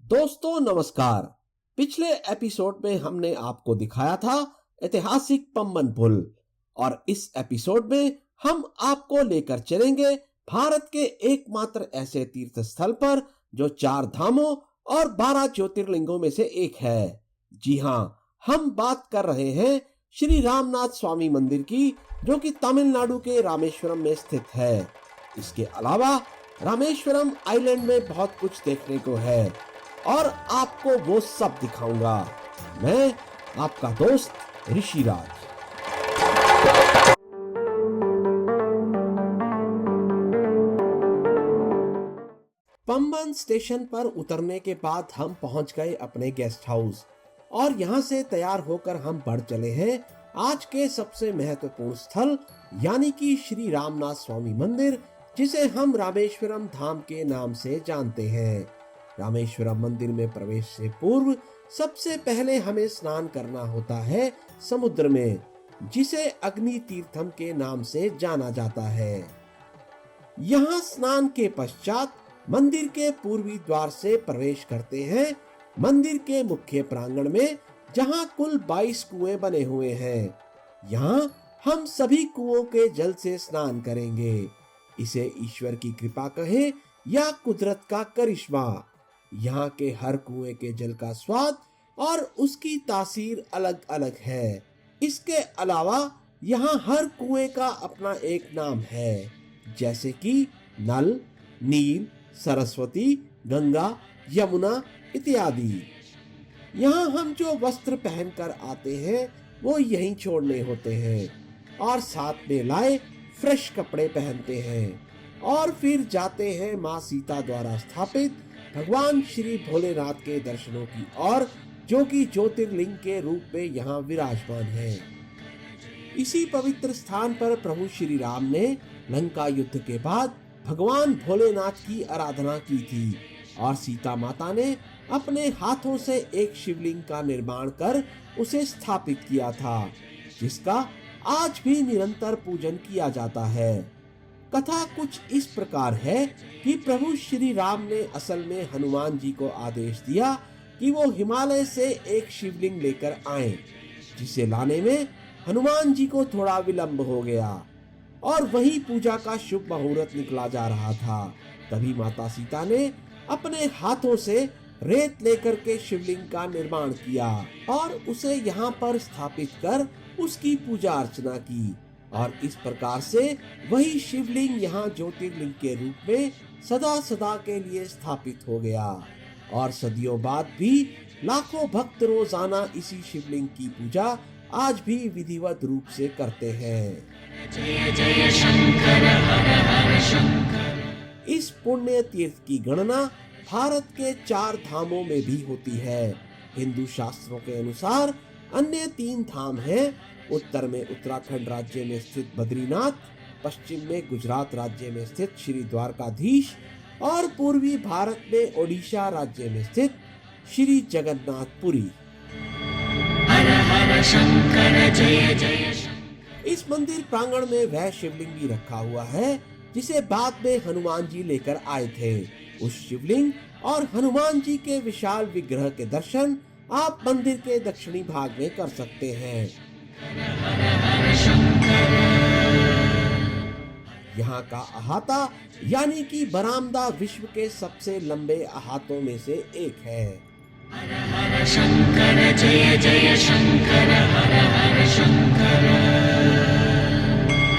दोस्तों नमस्कार। पिछले एपिसोड में हमने आपको दिखाया था ऐतिहासिक पंबन पुल और इस एपिसोड में हम आपको लेकर चलेंगे भारत के एकमात्र ऐसे तीर्थ स्थल पर जो 4 धामों और 12 ज्योतिर्लिंगों में से एक है। जी हाँ, हम बात कर रहे हैं श्री रामनाथ स्वामी मंदिर की, जो कि तमिलनाडु के रामेश्वरम में स्थित है। इसके अलावा रामेश्वरम आइलैंड में बहुत कुछ देखने को है और आपको वो सब दिखाऊंगा। मैं आपका दोस्त ऋषिराज। पंबन स्टेशन पर उतरने के बाद हम पहुंच गए अपने गेस्ट हाउस और यहां से तैयार होकर हम बढ़ चले हैं आज के सबसे महत्वपूर्ण स्थल यानी कि श्री रामनाथ स्वामी मंदिर, जिसे हम रामेश्वरम धाम के नाम से जानते हैं। रामेश्वरम मंदिर में प्रवेश से पूर्व सबसे पहले हमें स्नान करना होता है समुद्र में, जिसे अग्नि तीर्थम के नाम से जाना जाता है। यहाँ स्नान के पश्चात मंदिर के पूर्वी द्वार से प्रवेश करते हैं मंदिर के मुख्य प्रांगण में, जहाँ कुल 22 कुएं बने हुए हैं। यहाँ हम सभी कुओं के जल से स्नान करेंगे। इसे ईश्वर की कृपा कहें या कुदरत का करिश्मा। यहाँ के हर कुएं के जल का स्वाद और उसकी तासीर अलग अलग है। इसके अलावा यहाँ हर कुएं का अपना एक नाम है, जैसे कि नल, नील, सरस्वती, गंगा, यमुना इत्यादि। यहाँ हम जो वस्त्र पहनकर आते हैं वो यहीं छोड़ने होते हैं और साथ में लाए फ्रेश कपड़े पहनते हैं और फिर जाते हैं माँ सीता द्वारा स्थापित भगवान श्री भोलेनाथ के दर्शनों की ओर, जो कि ज्योतिर्लिंग के रूप में यहाँ विराजमान है। इसी पवित्र स्थान पर प्रभु श्री राम ने लंका युद्ध के बाद भगवान भोलेनाथ की आराधना की थी और सीता माता ने अपने हाथों से एक शिवलिंग का निर्माण कर उसे स्थापित किया था, जिसका आज भी निरंतर पूजन किया जाता है। कथा कुछ इस प्रकार है कि प्रभु श्री राम ने असल में हनुमान जी को आदेश दिया कि वो हिमालय से एक शिवलिंग लेकर आए, जिसे लाने में हनुमान जी को थोड़ा विलंब हो गया और वही पूजा का शुभ मुहूर्त निकला जा रहा था। तभी माता सीता ने अपने हाथों से रेत लेकर के शिवलिंग का निर्माण किया और उसे यहाँ पर स्थापित कर उसकी पूजा अर्चना की और इस प्रकार से वही शिवलिंग यहाँ ज्योतिर्लिंग के रूप में सदा सदा के लिए स्थापित हो गया और सदियों बाद भी लाखों भक्त रोजाना इसी शिवलिंग की पूजा आज भी विधिवत रूप से करते हैं। जय जय शंकर हर हर शंकर। इस पुण्य तीर्थ की गणना भारत के 4 धामों में भी होती है। हिंदू शास्त्रों के अनुसार अन्य 3 धाम हैं। उत्तर में उत्तराखंड राज्य में स्थित बद्रीनाथ, पश्चिम में गुजरात राज्य में स्थित श्री द्वारकाधीश और पूर्वी भारत में ओडिशा राज्य में स्थित श्री जगन्नाथपुरी। हर हर शंकर जय जय शंकर। इस मंदिर प्रांगण में वह शिवलिंग भी रखा हुआ है जिसे बाद में हनुमान जी लेकर आए थे। उस शिवलिंग और हनुमान जी के विशाल विग्रह के दर्शन आप मंदिर के दक्षिणी भाग में कर सकते हैं। यहाँ का अहाता यानी कि बरामदा विश्व के सबसे लंबे अहातों में से एक है। हर हर शंकर जय जय शंकर हर हर शंकर।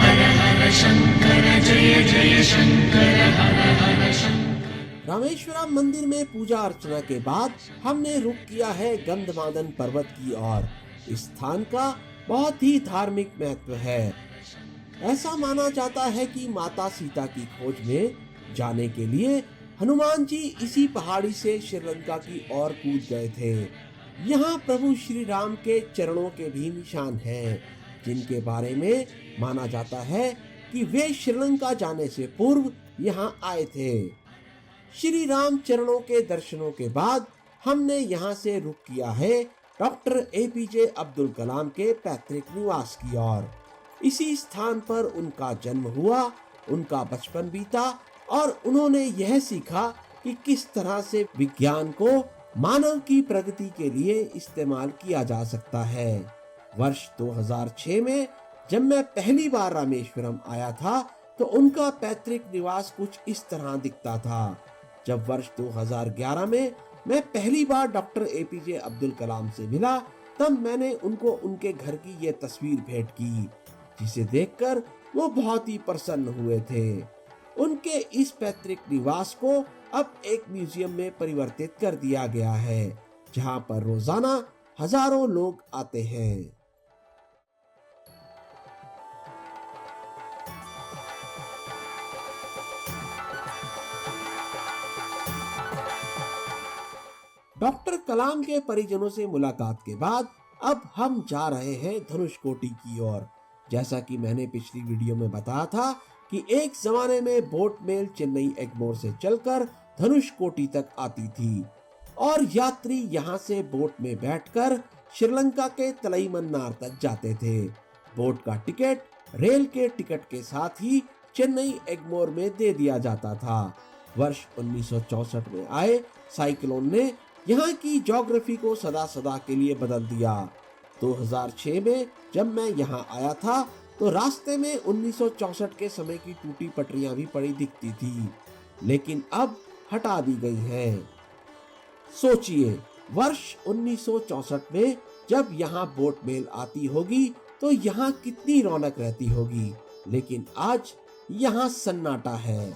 हर हर शंकर जय जय शंकर हर हर शंकर। रामेश्वरम मंदिर में पूजा अर्चना के बाद हमने रुख किया है गंधमादन पर्वत की ओर। इस स्थान का बहुत ही धार्मिक महत्व है। ऐसा माना जाता है कि माता सीता की खोज में जाने के लिए हनुमान जी इसी पहाड़ी से श्रीलंका की ओर कूद गए थे। यहाँ प्रभु श्री राम के चरणों के भी निशान हैं, जिनके बारे में माना जाता है कि वे श्रीलंका जाने से पूर्व यहाँ आए थे। श्री राम चरणों के दर्शनों के बाद हमने यहाँ से रुख किया है डॉक्टर एपीजे अब्दुल कलाम के पैतृक निवास की ओर। इसी स्थान पर उनका जन्म हुआ, उनका बचपन बीता और उन्होंने यह सीखा कि किस तरह से विज्ञान को मानव की प्रगति के लिए इस्तेमाल किया जा सकता है। वर्ष 2006 में जब मैं पहली बार रामेश्वरम आया था तो उनका पैतृक निवास कुछ इस तरह दिखता था। जब वर्ष 2011 में मैं पहली बार डॉक्टर एपीजे अब्दुल कलाम से मिला तब मैंने उनको उनके घर की ये तस्वीर भेंट की, जिसे देखकर वो बहुत ही प्रसन्न हुए थे। उनके इस पैतृक निवास को अब एक म्यूजियम में परिवर्तित कर दिया गया है, जहां पर रोजाना हजारों लोग आते हैं। डॉक्टर कलाम के परिजनों से मुलाकात के बाद अब हम जा रहे हैं धनुषकोटी की ओर। जैसा कि मैंने पिछली वीडियो में बताया था कि एक जमाने में बोट मेल चेन्नई एग्मोर से चलकर धनुषकोटी तक आती थी और यात्री यहाँ से बोट में बैठकर श्रीलंका के तलईमन्नार तक जाते थे। बोट का टिकट रेल के टिकट के साथ ही चेन्नई एग्मोर में दे दिया जाता था। वर्ष 1964 में आए साइक्लोन ने यहाँ की ज्योग्राफी को सदा सदा के लिए बदल दिया। 2006 में जब मैं यहाँ आया था तो रास्ते में 1964 के समय की टूटी पटरियां भी पड़ी दिखती थी, लेकिन अब हटा दी गई हैं। सोचिए, वर्ष 1964 में जब यहाँ बोट मेल आती होगी तो यहाँ कितनी रौनक रहती होगी, लेकिन आज यहाँ सन्नाटा है।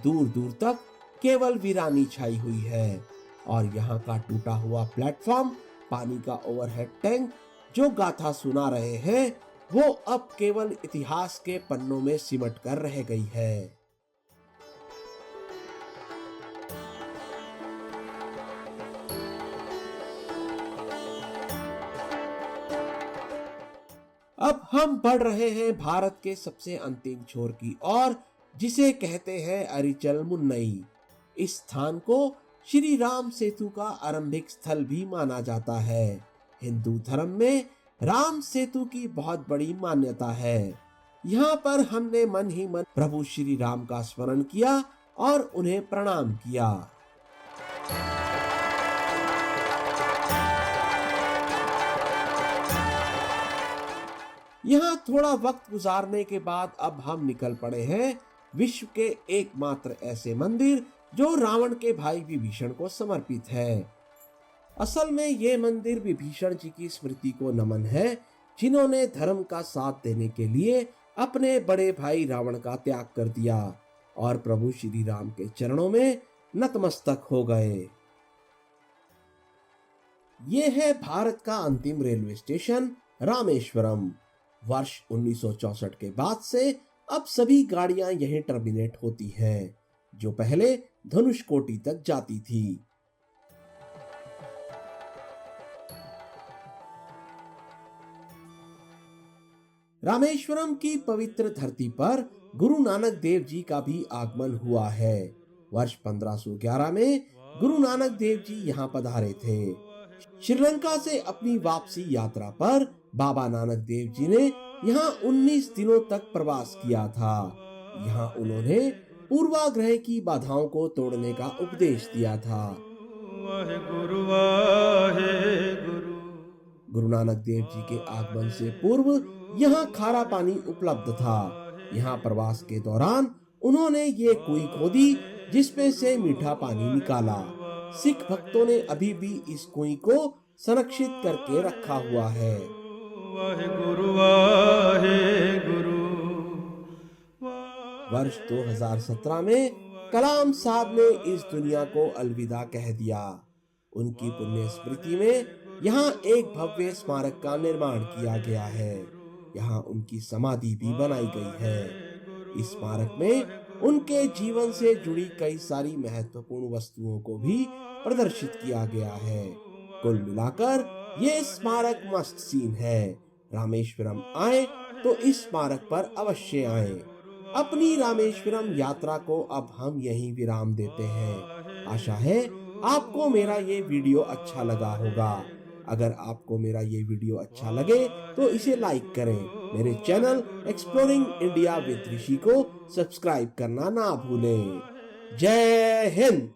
दूर दूर तक केवल वीरानी छाई हुई है और यहाँ का टूटा हुआ प्लेटफॉर्म, पानी का ओवरहेड टैंक जो गाथा सुना रहे हैं वो अब केवल इतिहास के पन्नों में सिमट कर रह गई है। अब हम बढ़ रहे हैं भारत के सबसे अंतिम छोर की ओर, जिसे कहते हैं अरिचल मुन्नई। इस स्थान को श्री राम सेतु का आरंभिक स्थल भी माना जाता है। हिंदू धर्म में राम सेतु की बहुत बड़ी मान्यता है। यहाँ पर हमने मन ही मन प्रभु श्री राम का स्मरण किया और उन्हें प्रणाम किया। यहाँ थोड़ा वक्त गुजारने के बाद अब हम निकल पड़े हैं विश्व के एकमात्र ऐसे मंदिर जो रावण के भाई विभीषण को समर्पित है। असल में ये मंदिर विभीषण जी की स्मृति को नमन है, जिन्होंने धर्म का साथ देने के लिए अपने बड़े भाई रावण का त्याग कर दिया और प्रभु श्री राम के चरणों में नतमस्तक हो गए। ये है भारत का अंतिम रेलवे स्टेशन रामेश्वरम। वर्ष 1964 के बाद से अब सभी गाड़ियां यहीं टर्मिनेट होती हैं, जो पहले धनुषकोटी तक जाती थी। रामेश्वरम की पवित्र धरती पर गुरु नानक देव जी का भी आगमन हुआ है। वर्ष 1511 में गुरु नानक देव जी यहाँ पधारे थे। श्रीलंका से अपनी वापसी यात्रा पर बाबा नानक देव जी ने यहाँ 19 दिनों तक प्रवास किया था। यहाँ उन्होंने पूर्वाग्रह की बाधाओं को तोड़ने का उपदेश दिया था। गुरु नानक देव जी के आगमन से पूर्व यहाँ खारा पानी उपलब्ध था। यहाँ प्रवास के दौरान उन्होंने ये कुई खोदी जिसमें से मीठा पानी निकाला। सिख भक्तों ने अभी भी इस कुई को संरक्षित करके रखा हुआ है। वर्ष 2017 में कलाम साहब ने इस दुनिया को अलविदा कह दिया। उनकी पुण्य स्मृति में यहाँ एक भव्य स्मारक का निर्माण किया गया है। यहाँ उनकी समाधि भी बनाई गई है। इस स्मारक में उनके जीवन से जुड़ी कई सारी महत्वपूर्ण वस्तुओं को भी प्रदर्शित किया गया है। कुल मिलाकर ये स्मारक मस्त सीन है। रामेश्वरम आए तो इस स्मारक पर अवश्य आए। अपनी रामेश्वरम यात्रा को अब हम यहीं विराम देते हैं। आशा है आपको मेरा ये वीडियो अच्छा लगा होगा। अगर आपको मेरा ये वीडियो अच्छा लगे तो इसे लाइक करें। मेरे चैनल एक्सप्लोरिंग इंडिया विद ऋषि को सब्सक्राइब करना ना भूलें। जय हिंद।